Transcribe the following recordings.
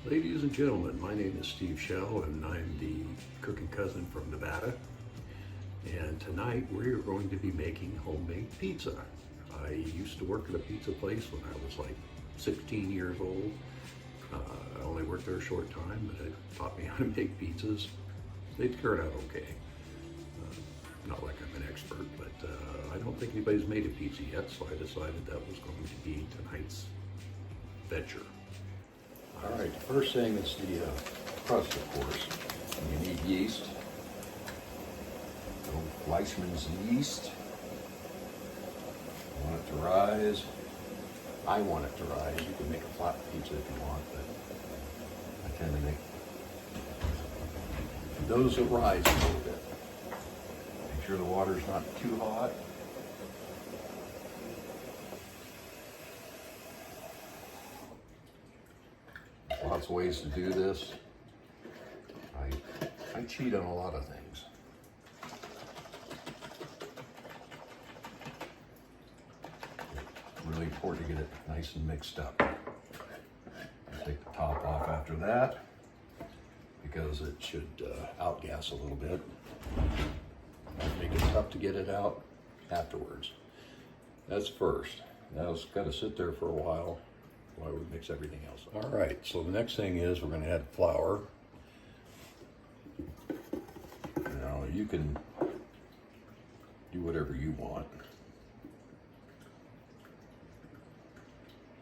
Ladies and gentlemen, my name is Steve Shell and I'm the cooking cousin from Nevada. And tonight we are going to be making homemade pizza. I used to work at a pizza place when I was like 16 years old. I only worked there a short time, but it taught me how to make pizzas. They turned out okay. Not like I'm an expert, but I don't think anybody's made a pizza yet, so I decided that was going to be tonight's venture. All right, the first thing is the crust, of course. And you need yeast. Fleischmann's yeast. You want it to rise. I want it to rise. You can make a flat pizza if you want, but I tend to make those that rise a little bit. Make sure the water's not too hot. Lots of ways to do this. I cheat on a lot of things. Really important to get it nice and mixed up. Take the top off after that because it should outgas a little bit. Make it tough to get it out afterwards. That's first. Now it's got to sit there for a while we mix everything else up. All right, so the next thing is we're going to add flour. Now you can do whatever you want,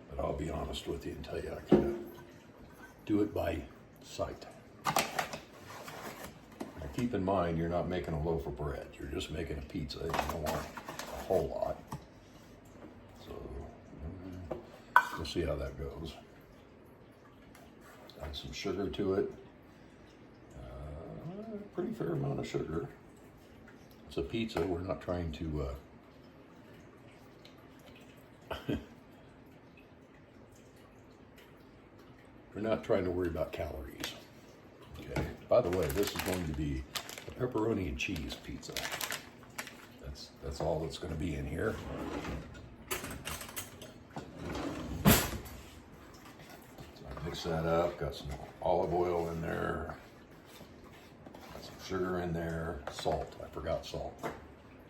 but I'll be honest with you and tell you I kind of do it by sight. Now keep in mind you're not making a loaf of bread, you're just making a pizza. You don't want a whole lot. We'll see how that goes. Add some sugar to it. Pretty fair amount of sugar. It's a pizza. We're not trying to we're not trying to worry about calories. Okay. By the way, this is going to be a pepperoni and cheese pizza. That's all that's going to be in here. Mix that up, got some olive oil in there, got some sugar in there, salt, I forgot salt.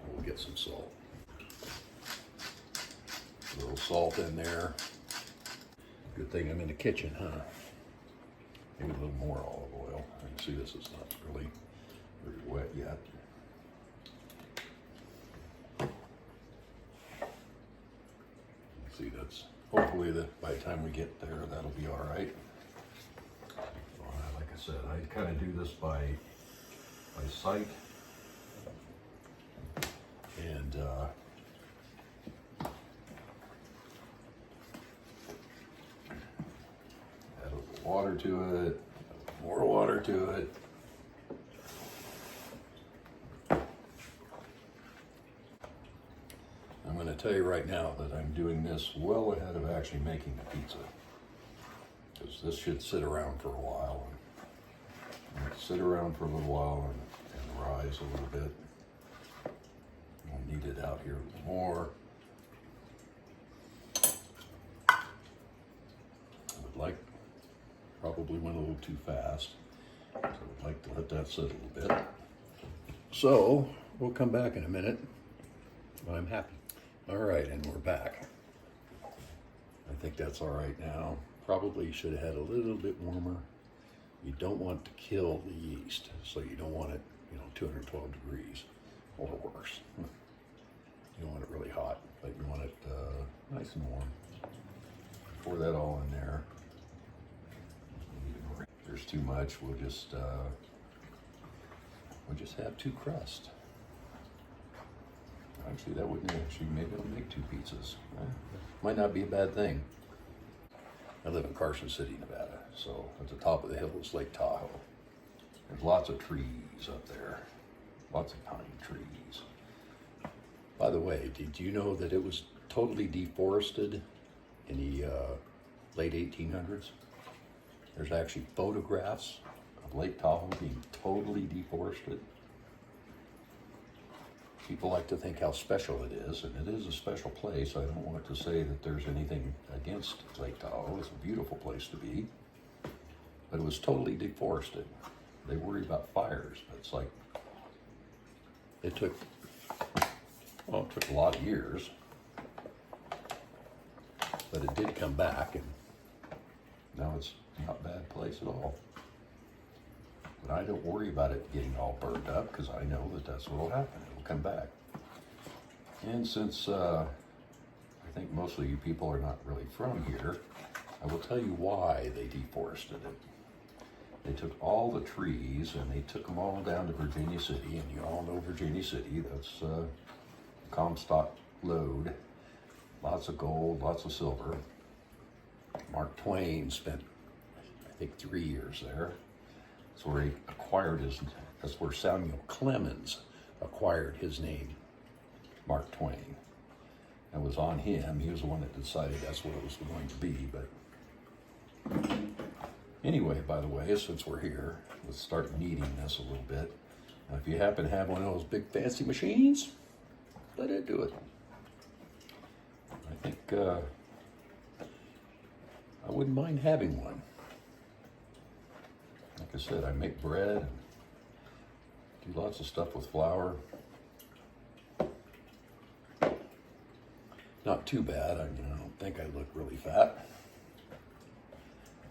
We'll get some salt. A little salt in there. Good thing I'm in the kitchen, huh? Maybe a little more olive oil. I can see this is not really very wet yet. See, that's hopefully by the time we get there, that'll be all right. Like I said, I kind of do this by sight, and add a little water to it, more water to it. I'm going to tell you right now that I'm doing this well ahead of actually making the pizza, because this should sit around for a while. Sit around for a little while and rise a little bit. We'll knead it out here a little more. I would like, probably went a little too fast, so I would like to let that sit a little bit. So we'll come back in a minute, but I'm happy. All right, and we're back. I think that's all right now. Probably should have had a little bit warmer. You don't want to kill the yeast, so you don't want it, 212 degrees or worse. You don't want it really hot, but you want it nice and warm. Pour that all in there. If there's too much, we'll just have two crusts. Actually, that wouldn't actually, maybe I'll make two pizzas. Might not be a bad thing. I live in Carson City, Nevada, so at the top of the hill is Lake Tahoe. There's lots of trees up there, lots of pine trees. By the way, did you know that it was totally deforested in the late 1800s? There's actually photographs of Lake Tahoe being totally deforested. People like to think how special it is, and it is a special place. I don't want to say that there's anything against Lake Tahoe. It's a beautiful place to be. but it was totally deforested. They worry about fires, but it's like, it took a lot of years, but it did come back, and now it's not a bad place at all. But I don't worry about it getting all burned up, because I know that that's what will happen. It will come back. And since I think most of you people are not really from here, I will tell you why they deforested it. They took all the trees and they took them all down to Virginia City, and you all know Virginia City, that's Comstock lode, lots of gold, lots of silver. Mark Twain spent, I think, 3 years there. That's where he acquired that's where Samuel Clemens acquired his name, Mark Twain. It was on him. He was the one that decided that's what it was going to be. But anyway, by the way, since we're here, let's start kneading this a little bit. Now, if you happen to have one of those big fancy machines, let it do it. I think I wouldn't mind having one. Like I said, I make bread and do lots of stuff with flour. Not too bad. I don't think I look really fat.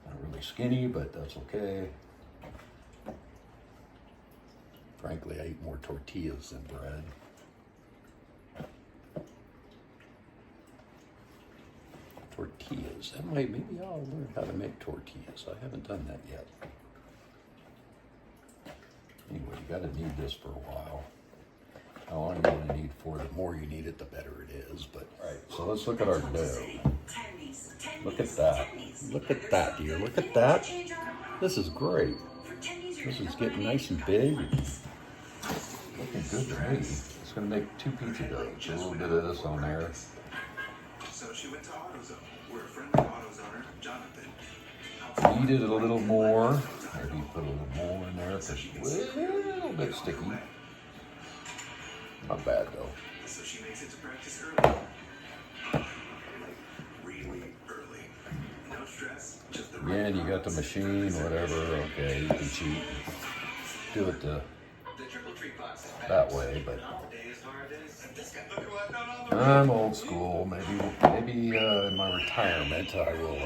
Not really skinny, but that's okay. Frankly, I eat more tortillas than bread. Tortillas. Maybe I'll learn how to make tortillas. I haven't done that yet. Anyway, you got to knead this for a while. How long you going to need for it? The more you knead it, the better it is. But all right, so let's look at our dough. Look at that. Look at that, dear. Look at that. This is great. This is getting nice and big. Looking good to me. It's going to make 2 pizza doughs. A little bit of this on there. So she went to AutoZone, where a friendly AutoZoner, Jonathan, Knead it a little more. Maybe put a little more in there because it's a little bit sticky. Not bad though. so she makes it to practice early. Like, really early. No stress, just the right Again, you got the machine, whatever. Okay, you can cheat. Do it that way, but I'm old school. Maybe in my retirement I will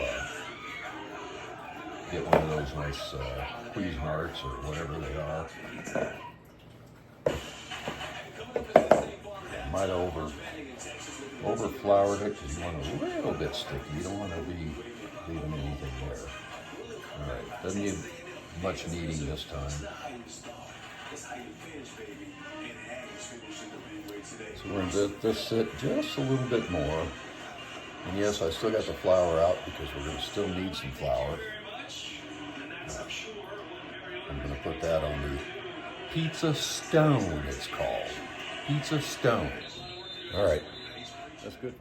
get one of those nice Cuisinarts or whatever they are. Might over floured it because you want it a little bit sticky. You don't want to be leaving anything there. All right, doesn't need much kneading this time. So we're going to let this sit just a little bit more. And yes, I still got the flour out because we're going to still need some flour. I'm going to put that on the pizza stone, it's called. Pizza stone. All right, that's good.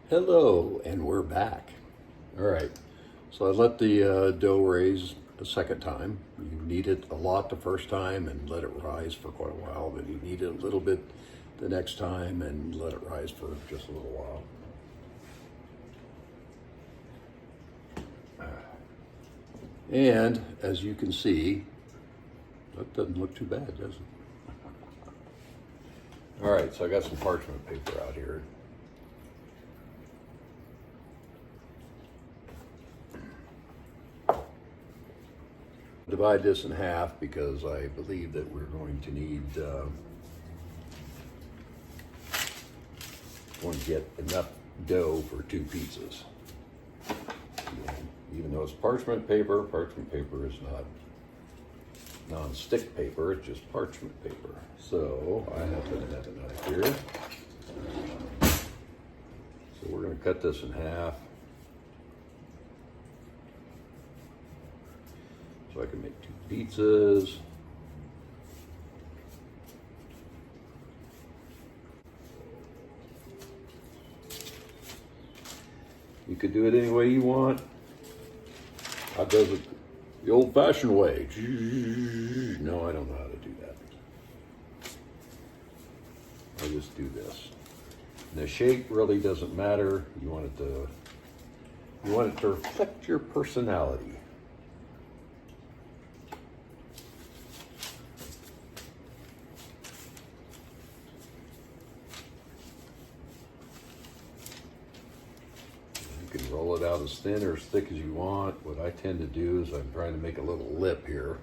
Hello, and we're back. All right, so I let the dough raise a second time. You knead it a lot the first time and let it rise for quite a while, but you knead it a little bit the next time and let it rise for just a little while. And as you can see, that doesn't look too bad, does it? All right, so I got some parchment paper out here. Divide this in half because I believe that we're going to need going to get enough dough for 2 pizzas. Even though it's parchment paper is not non-stick paper, it's just parchment paper. So I have to have a knife here. So we're going to cut this in half so I can make 2 pizzas. You could do it any way you want. I does it the old-fashioned way. No, I don't know how to do that. I just do this. And the shape really doesn't matter. You want it to reflect your personality. roll it out as thin or as thick as you want. What I tend to do is I'm trying to make a little lip here,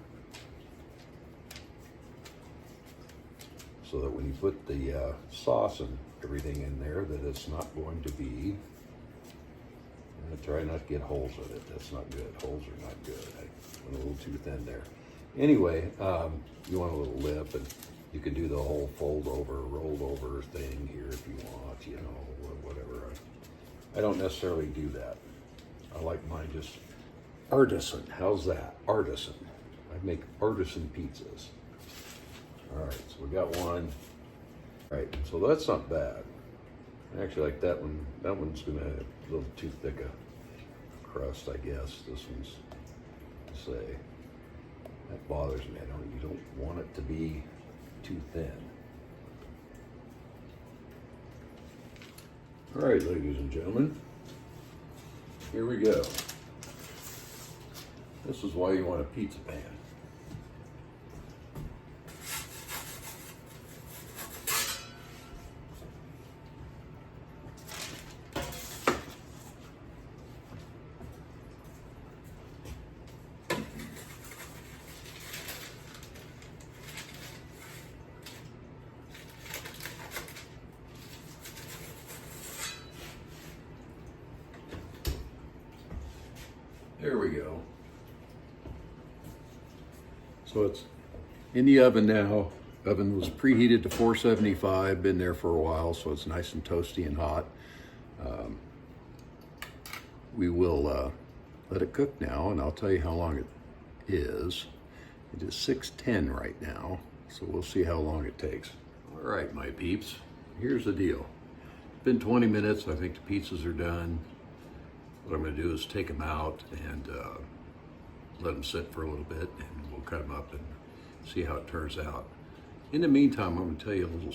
so that when you put the sauce and everything in there, that it's not going to be, try not to get holes in it. That's not good. Holes are not good. I went a little too thin there. Anyway, you want a little lip, and you can do the whole fold over, rolled over thing here if you want, you know, whatever. I don't necessarily do that. I like mine just artisan. How's that? Artisan. I make artisan pizzas. All right, so we got one. All right, so that's not bad. I actually like that one. That one's gonna have a little too thick a crust, I guess. This one's, say, that bothers me. You don't want it to be too thin. All right, ladies and gentlemen, here we go. This is why you want a pizza pan. There we go. So it's in the oven now. Oven was preheated to 475, been there for a while, so it's nice and toasty and hot. We will let it cook now, and I'll tell you how long it is. It is 6:10 right now, so we'll see how long it takes. All right, my peeps, here's the deal. It's been 20 minutes. I think the pizzas are done. What I'm going to do is take them out and let them sit for a little bit, and we'll cut them up and see how it turns out. In the meantime, I'm going to tell you a little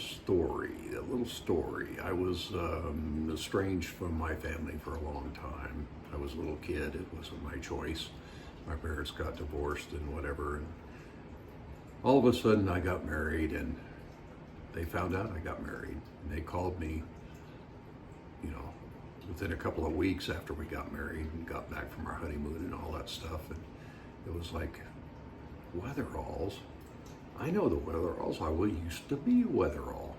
story. I was estranged from my family for a long time. I was a little kid. It wasn't my choice. My parents got divorced and whatever. And all of a sudden, I got married, and they found out I got married. And they called me, you know, within a couple of weeks after we got married and got back from our honeymoon and all that stuff. And it was like, Weatheralls? I know the Weatheralls. I used to be a Weatherall.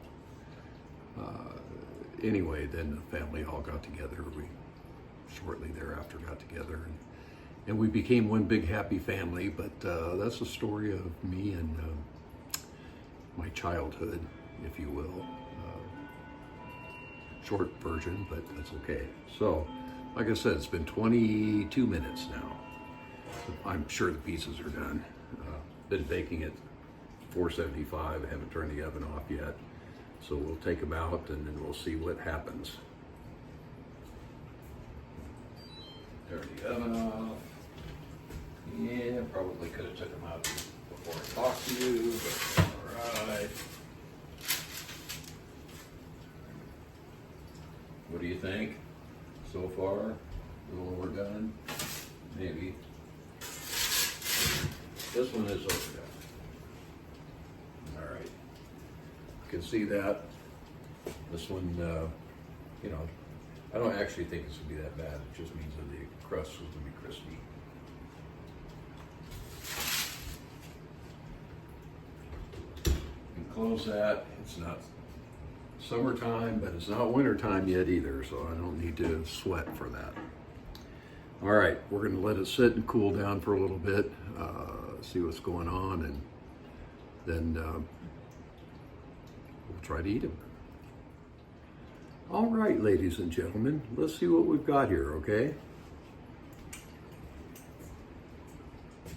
Anyway, then the family all got together. We shortly thereafter got together, and we became one big happy family. But that's the story of me and my childhood, if you will. Short version, but that's okay. So, like I said, it's been 22 minutes now. I'm sure the pizzas are done. Been baking at 475. I haven't turned the oven off yet. So we'll take them out and then we'll see what happens. Turn the oven off. Yeah, probably could have took them out before I talked to you, but all right. What do you think so far? A little overdone? Maybe. This one is overdone. All right. You can see that. This one, you know, I don't actually think it's going to be that bad. It just means that the crust is going to be crispy. You can close that. It's not summertime, but it's not wintertime yet either, so I don't need to sweat for that. All right, we're going to let it sit and cool down for a little bit, see what's going on, and then we'll try to eat them. All right, ladies and gentlemen, let's see what we've got here, okay? I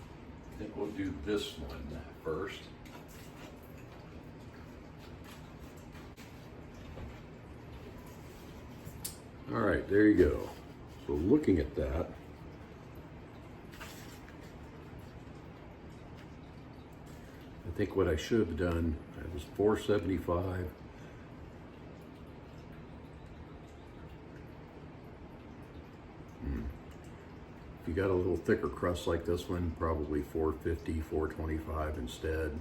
think we'll do this one first. All right, there you go. So looking at that, I think what I should have done, it was 475. If you got a little thicker crust like this one, probably 450, 425 instead.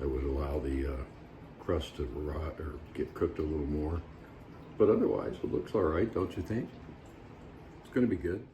That would allow the crust to rot or get cooked a little more. But otherwise, it looks all right, don't you think? going to be good.